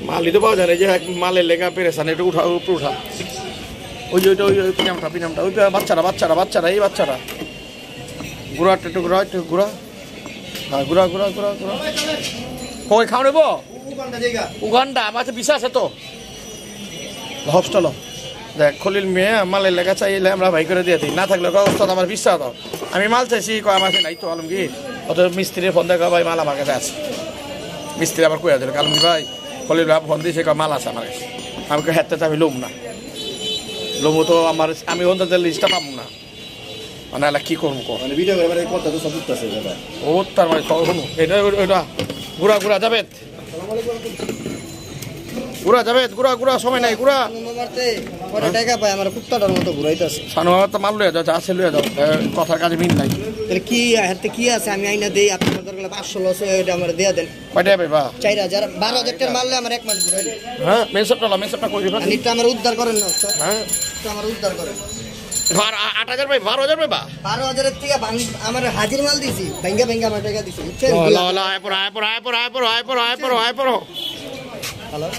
মালই তো পাওয়া যায় না, যে মালের লেগা পেরেছান একটু উঠা, উপরে উঠা। ওই যে ওইটা ওই পিনামটা পিনামটা ওই বাচ্চারা বাচ্চারা বাচ্চারা এই বাচ্চারা ঘুরা একটু ঘুরা একটু ঘুরা। হ্যাঁ ঘুরা ঘুরা ঘুরা ঘুরা। কই খাও নেব উগান্ডা আমার বিষা আছে তো হস্টেল। দেখ খলিল মেয়ে মালের লেখা চাইলে আমরা ভাই করে দিয়ে দিই, না থাকলে অবস্থা আমার বিশ্বাস দাও। আমি মাল চাইছি কয় আমার নাই তো আলমগীর, অত মিস্ত্রির ফোন দেখা ভাই মাল আমার কাছে আছে। মিস্ত্রি আবার কইয়া দিল আলমগীর ভাই খলিল ভাই ফোন দিয়েছে কয় মাল আছে আমার কাছে। আমি কই হাতে আমি লোম না, লোমো তো আমার আমি অন্তত লিস্টটা পাবো না, মানে কি করবো ও তার মানে এটা ওইটা ঘুরা ঘুরা যাবে ঘুরা যাবে ঘুরা ঘুরা সময় নাই ঘুরা টাকা পাই আমার কুত্তাটার মতো ঘুরাইতেছে। সানু বাবা তো মাল লইয়া যাও, আছে লইয়া যাও, কথার কাজে মিল নাই। তাহলে কি হাতে কি আছে আমি আইনা দেই, আপনার দরকার 500 লস এটা আমার দেয়া দেন। কয়টা পাই বা 4000 12000 টাকা মারলে আমার এক মাস ঘুরাই। হ্যাঁ মেসপটা কই দিবা, নিটা আমার উদ্ধার করেন না স্যার। হ্যাঁ তো আমার উদ্ধার করেন 8000 পাই 12000 পাই বা 12000 এর থেকে আমার হাজির মাল দিছি, ভাঙ্গা ভাঙ্গা আমার টাকা দিছি। লা লা আয় পড় আয় পড় আয় পড় আয় পড় আয় পড় আয় পড় আয় পড়। হ্যালো